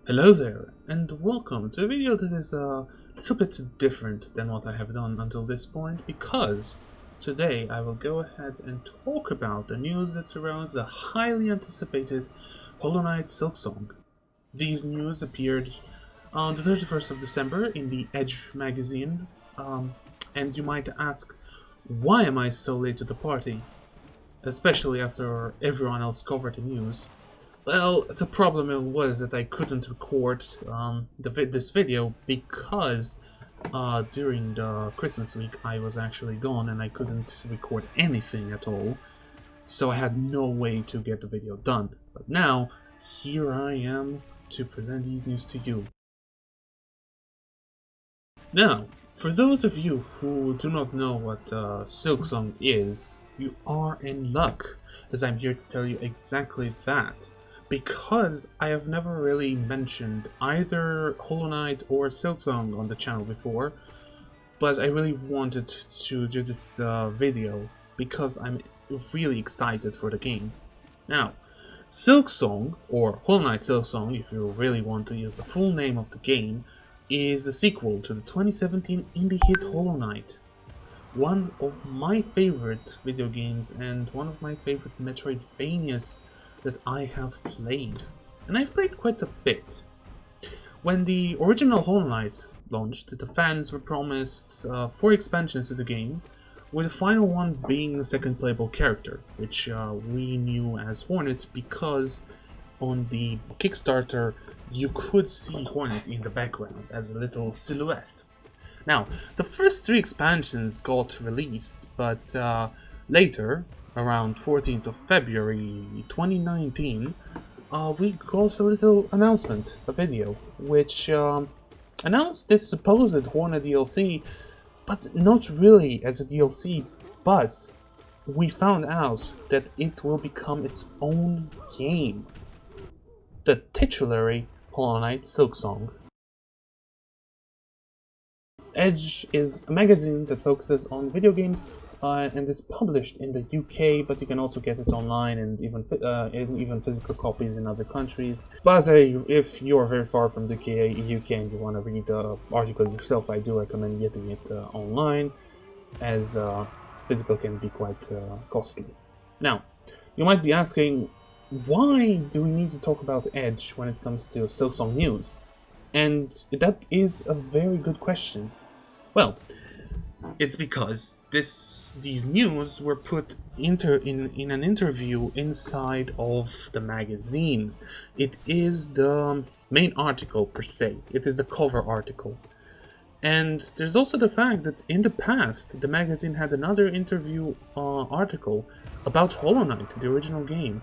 Hello there, and welcome to a video that is a little bit different than what I have done until this point, because today I will go ahead and talk about the news that surrounds the highly anticipated Hollow Knight Silksong. These news appeared on the 31st of December in the Edge magazine, and you might ask, why am I so late to the party? Especially after everyone else covered the news. Well, the problem was that I couldn't record this video because during the Christmas week I was actually gone and I couldn't record anything at all, so I had no way to get the video done. But now, here I am to present these news to you. Now, for those of you who do not know what Silksong is, you are in luck, as I'm here to tell you exactly that. Because I have never really mentioned either Hollow Knight or Silksong on the channel before, but I really wanted to do this video because I'm really excited for the game. Now, Silksong, or Hollow Knight Silksong, if you really want to use the full name of the game, is a sequel to the 2017 indie hit Hollow Knight. One of my favorite video games and one of my favorite Metroidvanias that I have played, and I've played quite a bit. When the original Hollow Knight launched, the fans were promised 4 expansions to the game, with the final one being the second playable character, which we knew as Hornet because on the Kickstarter you could see Hornet in the background as a little silhouette. Now, the first 3 expansions got released, but later, around 14th of February 2019, we got a little announcement, a video, which announced this supposed Hornet DLC, but not really as a DLC, but we found out that it will become its own game. The titular Hollow Knight Silksong. Edge is a magazine that focuses on video games and is published in the UK, but you can also get it online and even physical copies in other countries. But if you're very far from the UK and you want to read the article yourself, I do recommend getting it online, as physical can be quite costly. Now, you might be asking, why do we need to talk about Edge when it comes to Silksong news? And that is a very good question. Well, it's because these news were put in an interview inside of the magazine. It is the main article per se. It is the cover article. And there's also the fact that in the past, the magazine had another interview article about Hollow Knight, the original game.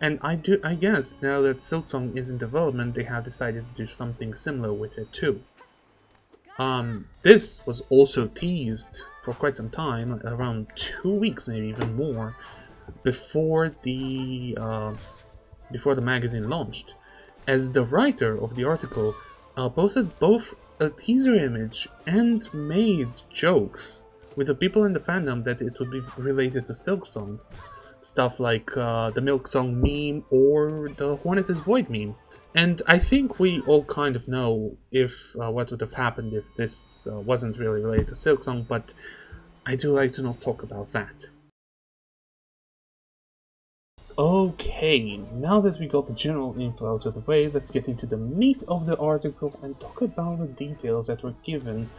And I guess now that Silksong is in development, they have decided to do something similar with it too. This was also teased for quite some time, around 2 weeks, maybe even more, before the magazine launched, as the writer of the article posted both a teaser image and made jokes with the people in the fandom that it would be related to Silksong. Stuff like the Milk Song meme or the Hornet is Void meme. And I think we all kind of know what would have happened if this wasn't really related to Silksong, but I do like to not talk about that. Okay, now that we got the general info out of the way, let's get into the meat of the article and talk about the details that were given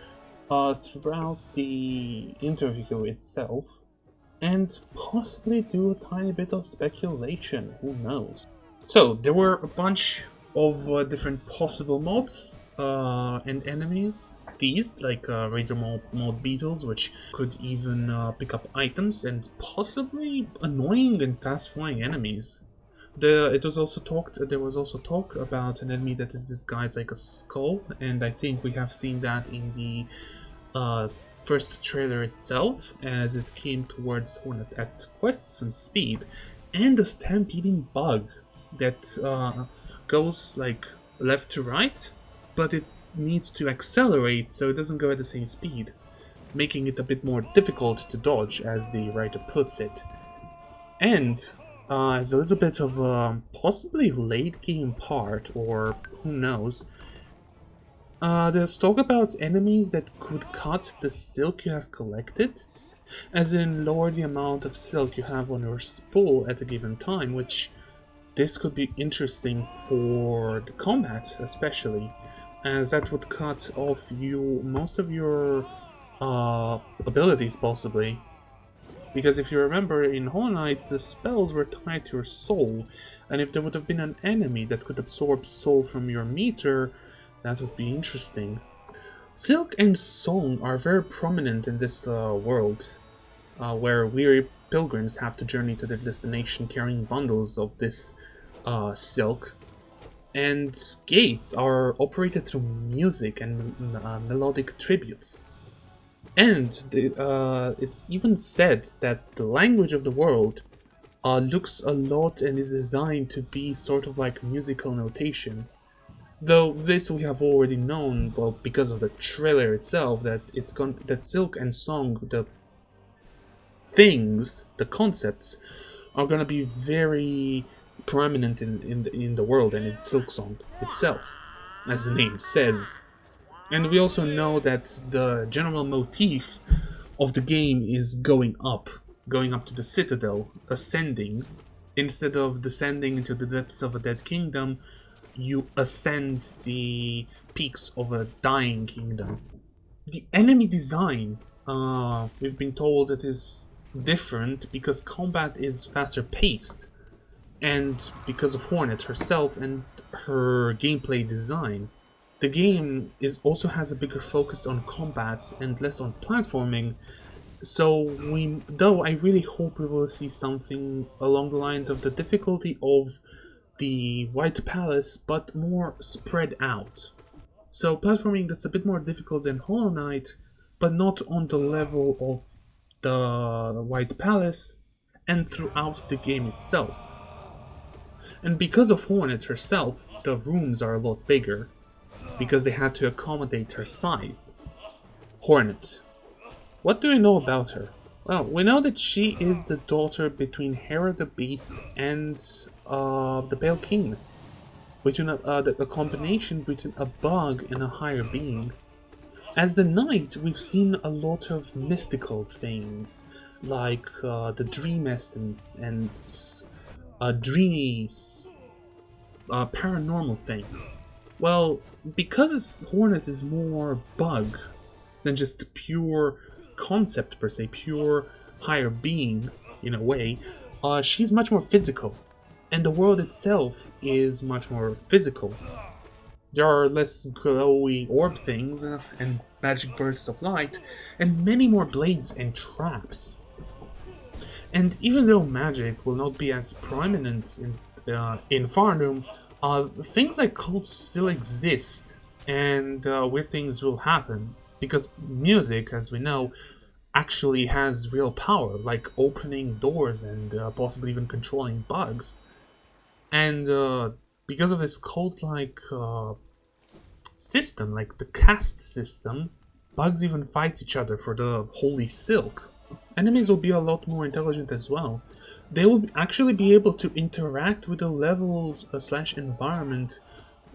throughout the interview itself, and possibly do a tiny bit of speculation, who knows. So, there were a bunch of different possible mobs and enemies teased, like Razor mode beetles, which could even pick up items, and possibly annoying and fast-flying enemies. There was also talk about an enemy that is disguised like a skull, and I think we have seen that in the first trailer itself, as it came towards Hornet at quite some speed, and a stampeding bug that goes like left to right, but it needs to accelerate so it doesn't go at the same speed, making it a bit more difficult to dodge, as the writer puts it. And as a little bit of a possibly late game part, or who knows. There's talk about enemies that could cut the silk you have collected, as in lower the amount of silk you have on your spool at a given time, which this could be interesting for the combat especially, as that would cut off most of your abilities possibly. Because if you remember, in Hollow Knight, the spells were tied to your soul, and if there would have been an enemy that could absorb soul from your meter, that would be interesting. Silk and song are very prominent in this world, where weary pilgrims have to journey to their destination carrying bundles of this silk, and gates are operated through music and melodic tributes. And it's even said that the language of the world looks a lot and is designed to be sort of like musical notation. Though this we have already known, well, because of the trailer itself, that that Silk and Song, the things, the concepts, are gonna be very prominent in the world and in Silksong itself, as the name says. And we also know that the general motif of the game is going up to the citadel, ascending. Instead of descending into the depths of a dead kingdom, you ascend the peaks of a dying kingdom. The enemy design, we've been told it is different because combat is faster paced, and because of Hornet herself and her gameplay design. The game also has a bigger focus on combat and less on platforming, so though I really hope we will see something along the lines of the difficulty of the White Palace, but more spread out. So platforming that's a bit more difficult than Hollow Knight, but not on the level of the White Palace and throughout the game itself. And because of Hornet herself, the rooms are a lot bigger, because they had to accommodate her size. Hornet. What do we know about her? Well, we know that she is the daughter between Hera the Beast and the Pale King. Between a combination between a bug and a higher being. As the knight, we've seen a lot of mystical things, like the dream essence and dreamies, paranormal things. Well, because Hornet is more bug than just pure concept per se, pure higher being in a way, she's much more physical, and the world itself is much more physical. There are less glowy orb things and magic bursts of light, and many more blades and traps. And even though magic will not be as prominent in Farnum, things like cults still exist, and weird things will happen, because music, as we know, actually has real power, like opening doors and possibly even controlling bugs. And because of this cult-like system, like the caste system, bugs even fight each other for the holy silk. Enemies will be a lot more intelligent as well. They will actually be able to interact with the levels / environment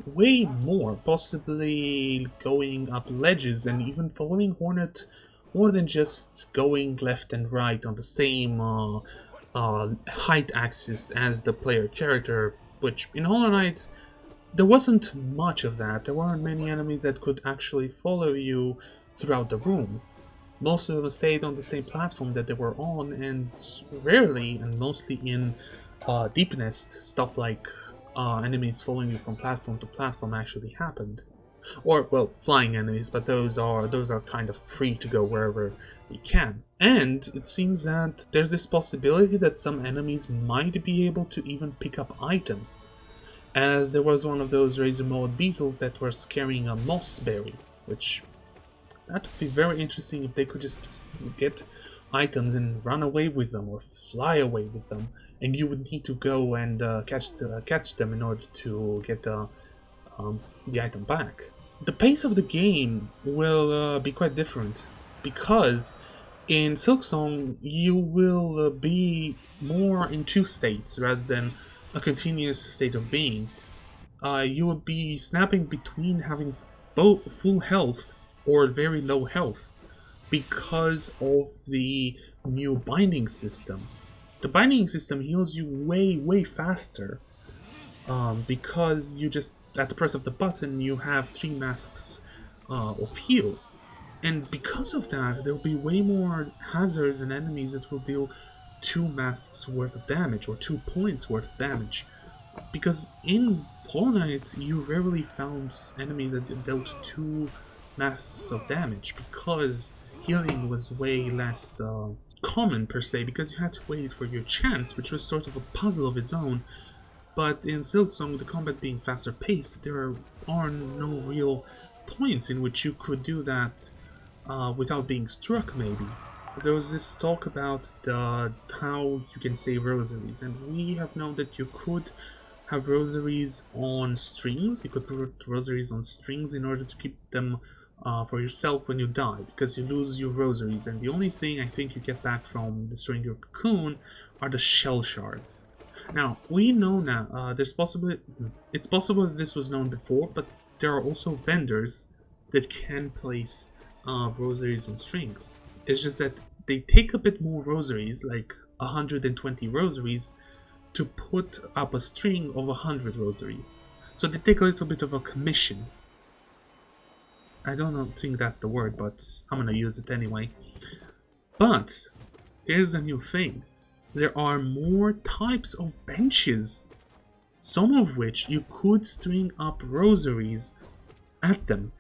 way more, possibly going up ledges and even following Hornet more than just going left and right on the same height axis as the player character, which in Hollow Knight there wasn't much of that. There weren't many enemies that could actually follow you throughout the room. Most of them stayed on the same platform that they were on, and rarely and mostly in Deep Nest, stuff like enemies following you from platform to platform actually happened. Or, well, flying enemies, but those are kind of free to go wherever you can. And it seems that there's this possibility that some enemies might be able to even pick up items, as there was one of those razor-mowed beetles that was carrying a moss berry, which that would be very interesting if they could just get items and run away with them or fly away with them, and you would need to go and catch them in order to get the item back. The pace of the game will be quite different, because In Silksong, you will be more in two states rather than a continuous state of being. You would be snapping between having both full health or very low health because of the new binding system. The binding system heals you way, way faster because you just, at the press of the button, you have 3 masks of heal. And because of that, there will be way more hazards and enemies that will deal 2 masks worth of damage or 2 points worth of damage. Because in Hollow Knight, you rarely found enemies that dealt 2 masks of damage because healing was way less common per se, because you had to wait for your chance, which was sort of a puzzle of its own. But in Silksong, the combat being faster paced, there are no real points in which you could do that without being struck, maybe. There was this talk about how you can save rosaries, and we have known that you could have rosaries on strings. You could put rosaries on strings in order to keep them for yourself when you die, because you lose your rosaries, and the only thing I think you get back from destroying your cocoon are the shell shards. Now, we know now, it's possible that this was known before, but there are also vendors that can place rosaries on strings. It's just that they take a bit more rosaries, like 120 rosaries, to put up a string of 100 rosaries. So they take a little bit of a commission. I don't think that's the word, but I'm gonna use it anyway. But here's the new thing. There are more types of benches, some of which you could string up rosaries at them,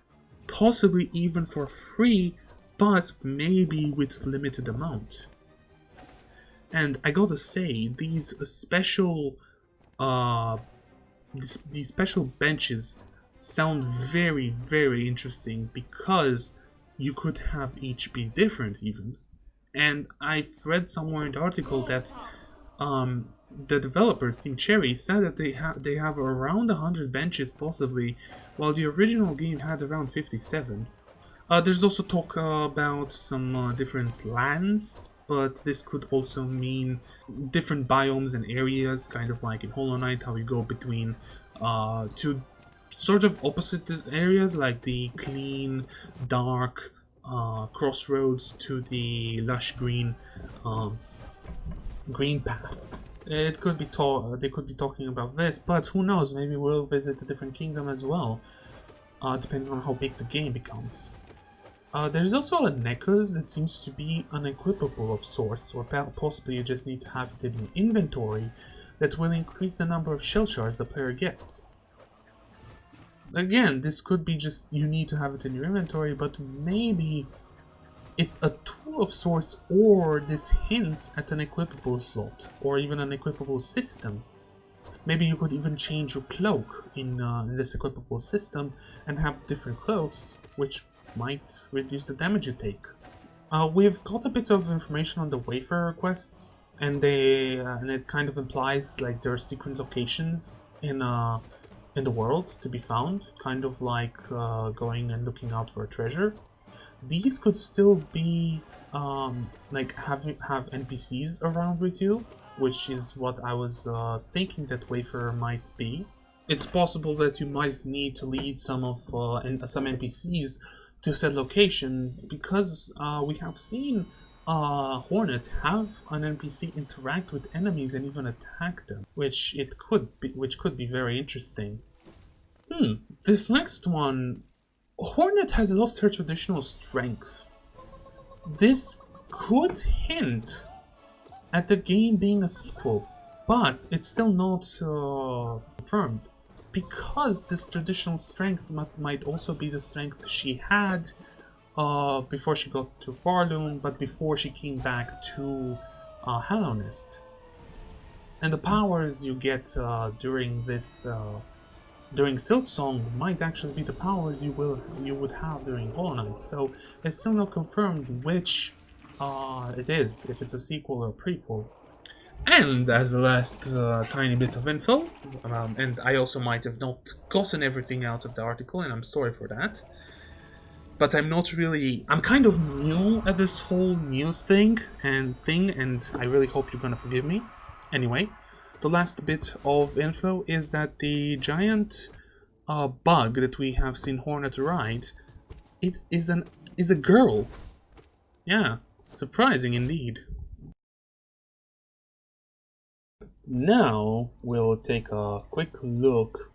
possibly even for free, but maybe with limited amount. And I gotta say, these special benches sound very, very interesting, because you could have each be different even. And I've read somewhere in the article that the developers, Team Cherry, said that they have around 100 benches possibly, while the original game had around 57. There's also talk about some different lands, but this could also mean different biomes and areas, kind of like in Hollow Knight, how you go between two sort of opposite areas, like the clean, dark crossroads to the lush green green path. It could be they could be talking about this, but who knows? Maybe we'll visit a different kingdom as well, depending on how big the game becomes. There's also a necklace that seems to be unequipable of sorts, or possibly you just need to have it in your inventory, that will increase the number of shell shards the player gets. Again, this could be just you need to have it in your inventory, but maybe it's a tool of sorts, or this hints at an equipable slot, or even an equipable system. Maybe you could even change your cloak in this equipable system and have different cloaks, which might reduce the damage you take. We've got a bit of information on the Wayfarer quests, and it kind of implies like there are secret locations in the world to be found, kind of like going and looking out for a treasure. These could still be like have NPCs around with you, which is what I was thinking that Wayfarer might be. It's possible that you might need to lead some NPCs to said locations, because we have seen Hornet have an NPC interact with enemies and even attack them, which could be very interesting. This next one, Hornet has lost her traditional strength. This could hint at the game being a sequel, but it's still not confirmed, because this traditional strength might also be the strength she had before she got to Farloom, but before she came back to Hallownest. And the powers you get during Silksong might actually be the powers you would have during Hollow Knight. So it's still not confirmed which it is, if it's a sequel or a prequel. And as the last tiny bit of info, and I also might have not gotten everything out of the article, and I'm sorry for that, but I'm kind of new at this whole news and I really hope you're gonna forgive me. Anyway, the last bit of info is that the giant bug that we have seen Hornet ride, it is a girl. Yeah, surprising indeed. Now we'll take a quick look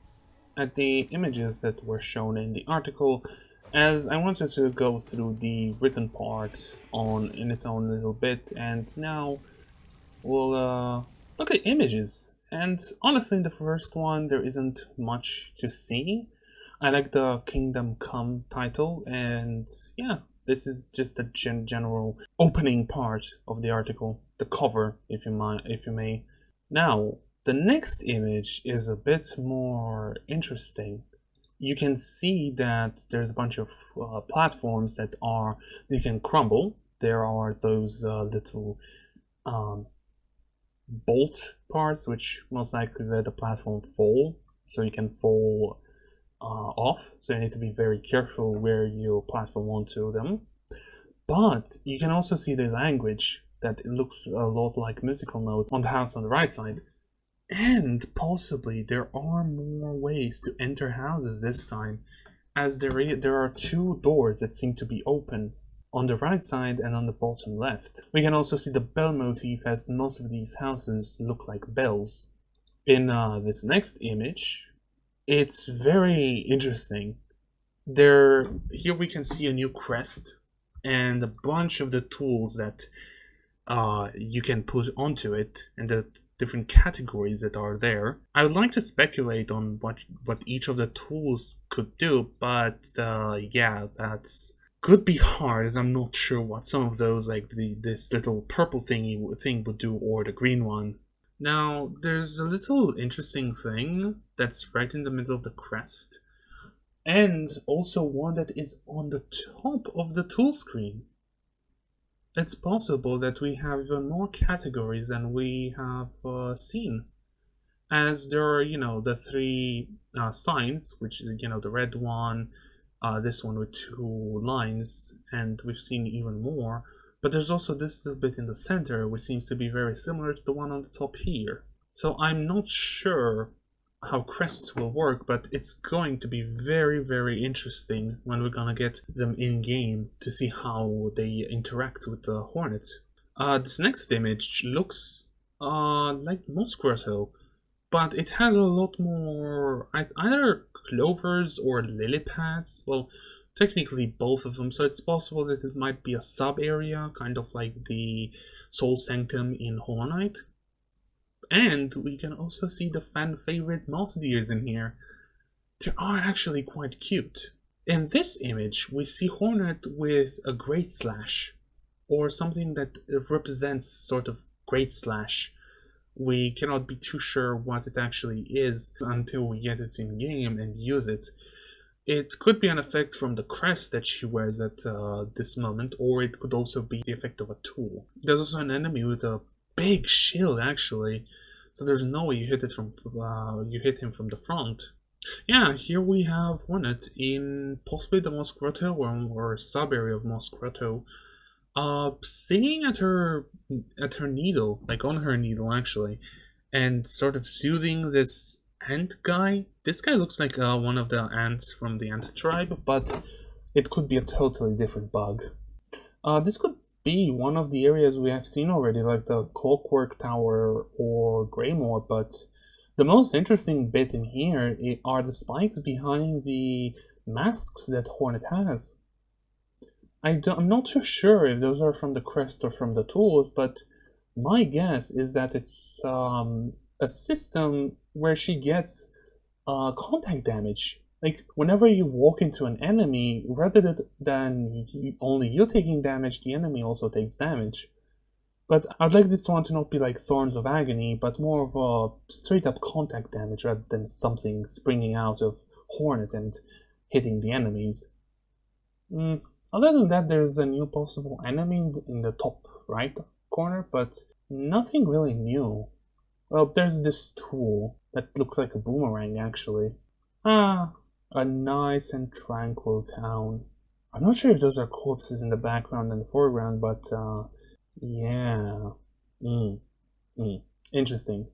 at the images that were shown in the article, as I wanted to go through the written part in its own little bit, and now we'll look at images. And honestly, in the first one, there isn't much to see. I like the Kingdom Come title, and yeah, this is just a general opening part of the article, the cover, if you may. Now, the next image is a bit more interesting. You can see that there's a bunch of platforms that can crumble. There are those little bolt parts which most likely let the platform fall, so you can fall off. So you need to be very careful where you platform onto them. But you can also see the language, that it looks a lot like musical notes on the house on the right side. And possibly there are more ways to enter houses this time, as there are two doors that seem to be open on the right side and on the bottom left. We can also see the bell motif, as most of these houses look like bells. In this next image, it's very interesting. Here we can see a new crest and a bunch of the tools that you can put onto it, and the different categories that are there. I would like to speculate on what each of the tools could do, but yeah, that's could be hard, as I'm not sure what some of those, like this little purple thing would do, or the green one. Now, there's a little interesting thing that's right in the middle of the crest, and also one that is on the top of the tool screen. It's possible that we have more categories than we have seen, as there are, the three signs, which is, the red one, this one with two lines, and we've seen even more. But there's also this little bit in the center, which seems to be very similar to the one on the top here. So I'm not sure how crests will work, but it's going to be very, very interesting when we're gonna get them in game to see how they interact with the Hornet. This next image looks like Moss Grotto, but it has a lot more either clovers or lily pads. Well, technically both of them, so it's possible that it might be a sub area, kind of like the Soul Sanctum in Hollow Knight. And we can also see the fan favorite mouse deers in here. They are actually quite cute. In this image, we see Hornet with a great slash, or something that represents sort of great slash. We cannot be too sure what it actually is until we get it in game and use it. It could be an effect from the crest that she wears at this moment, or it could also be the effect of a tool. There's also an enemy with a big shield, actually, so there's no way you hit him from the front. Yeah, here we have Hornet in possibly the Moss Grotto or sub area of Moss Grotto, singing at her needle, like on her needle actually, and sort of soothing this ant guy. This guy looks like one of the ants from the ant tribe, but it could be a totally different bug. This could be one of the areas we have seen already, like the Clockwork Tower or Greymore, but the most interesting bit in here are the spikes behind the masks that Hornet has. I'm not too sure if those are from the crest or from the tools, but my guess is that it's a system where she gets contact damage. Like, whenever you walk into an enemy, rather than only you taking damage, the enemy also takes damage. But I'd like this one to not be like Thorns of Agony, but more of a straight up contact damage rather than something springing out of Hornet and hitting the enemies. Other than that, there's a new possible enemy in the top right corner, but nothing really new. Well, there's this tool that looks like a boomerang, actually. A nice and tranquil town. I'm not sure if those are corpses in the background and the foreground, but yeah. Mm, Interesting.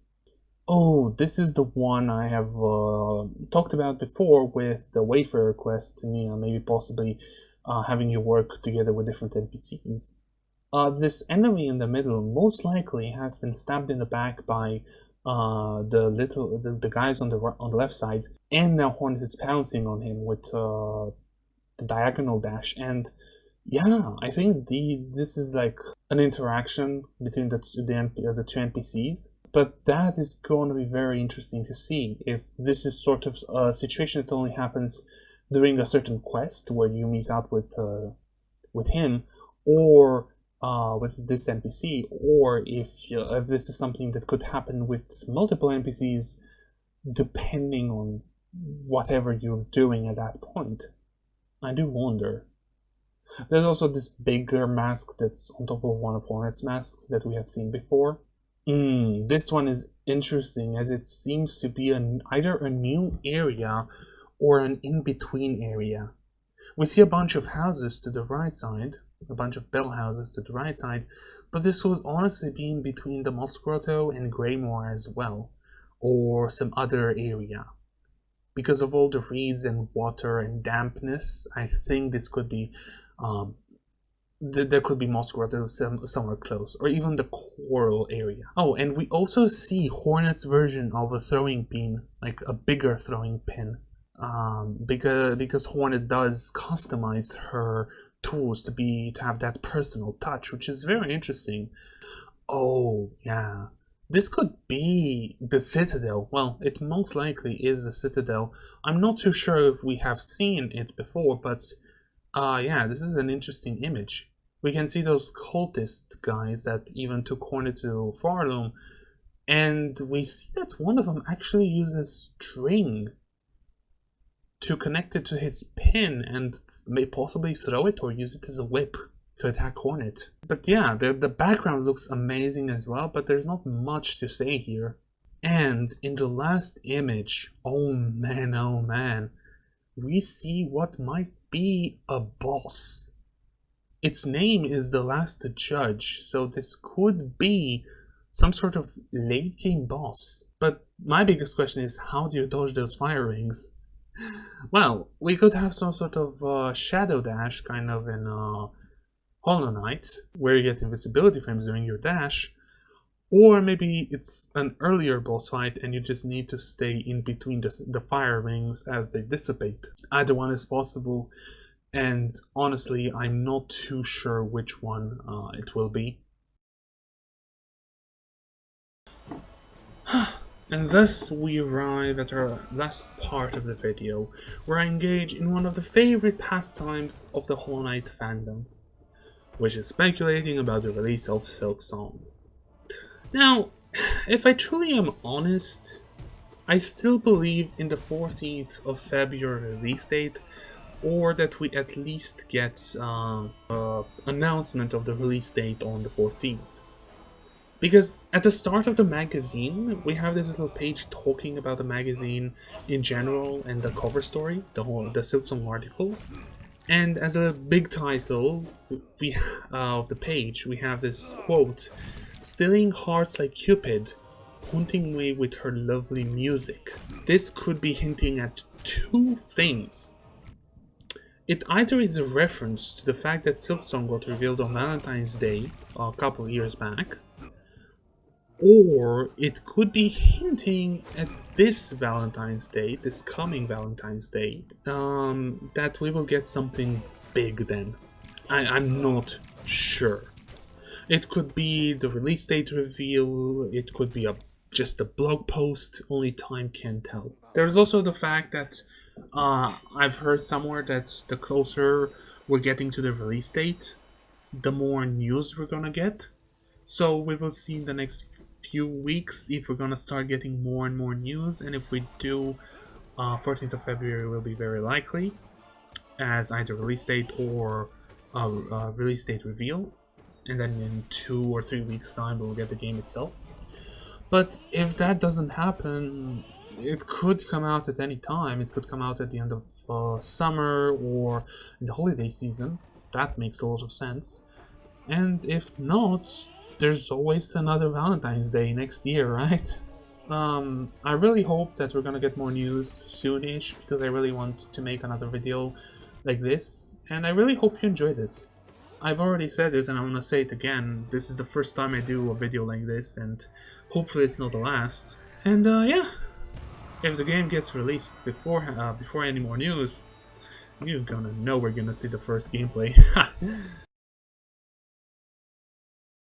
Oh, this is the one I have talked about before with the Wayfarer quest, maybe possibly having you work together with different NPCs. This enemy in the middle most likely has been stabbed in the back by the guys on the left side, and now Hornet is pouncing on him with the diagonal dash. And yeah, I think this is like an interaction between the two NPCs. But that is going to be very interesting to see if this is sort of a situation that only happens during a certain quest where you meet up with him, or with this NPC, or if this is something that could happen with multiple NPCs, depending on whatever you're doing at that point. I do wonder. There's also this bigger mask that's on top of one of Hornet's masks that we have seen before. This one is interesting as it seems to be either a new area or an in-between area. We see a bunch of houses to the right side, a bunch of bell houses to the right side, but this was honestly being between the Moss Grotto and Greymoor as well, or some other area. Because of all the reeds and water and dampness, I think this could be there could be Moss Grotto somewhere close, or even the coral area. Oh, and we also see Hornet's version of a throwing pin, like a bigger throwing pin, because Hornet does customize her tools to have that personal touch, which is very interesting. Oh yeah, this could be the Citadel. Well, it most likely is the Citadel. I'm not too sure if we have seen it before, but yeah, this is an interesting image. We can see those cultist guys that even took Hornet to Farloom, and we see that one of them actually uses string to connect it to his pin and may possibly throw it or use it as a whip to attack Hornet. But yeah, the background looks amazing as well, but there's not much to say here. And in the last image, oh man, we see what might be a boss. Its name is the Last Judge, so this could be some sort of late game boss. But my biggest question is, how do you dodge those fire rings? Well, we could have some sort of shadow dash, kind of in Hollow Knight, where you get invisibility frames during your dash, or maybe it's an earlier boss fight and you just need to stay in between the fire rings as they dissipate. Either one is possible, and honestly, I'm not too sure which one it will be. And thus we arrive at our last part of the video, where I engage in one of the favorite pastimes of the Hollow Knight fandom, which is speculating about the release of Silksong. Now, if I truly am honest, I still believe in the 14th of February release date, or that we at least get announcement of the release date on the 14th. Because at the start of the magazine, we have this little page talking about the magazine in general and the cover story, the Silksong article. And as a big title of the page, we have this quote, "Stealing hearts like Cupid, haunting me with her lovely music." This could be hinting at two things. It either is a reference to the fact that Silksong got revealed on Valentine's Day a couple of years back, or it could be hinting at this Valentine's Day, this coming Valentine's Day, that we will get something big then. I'm not sure. It could be the release date reveal, it could be just a blog post, only time can tell. There's also the fact that I've heard somewhere that the closer we're getting to the release date, the more news we're gonna get. So we will see in the next few weeks if we're gonna start getting more and more news, and if we do, 14th of February will be very likely as either release date or release date reveal, and then in 2 or 3 weeks time we'll get the game itself. But if that doesn't happen, it could come out at any time. It could come out at the end of summer or in the holiday season. That makes a lot of sense. And if not, there's always another Valentine's Day next year, right? I really hope that we're gonna get more news soonish, because I really want to make another video like this, and I really hope you enjoyed it. I've already said it and I want to say it again, this is the first time I do a video like this, and hopefully it's not the last. And yeah, if the game gets released before any more news, you're gonna know we're gonna see the first gameplay.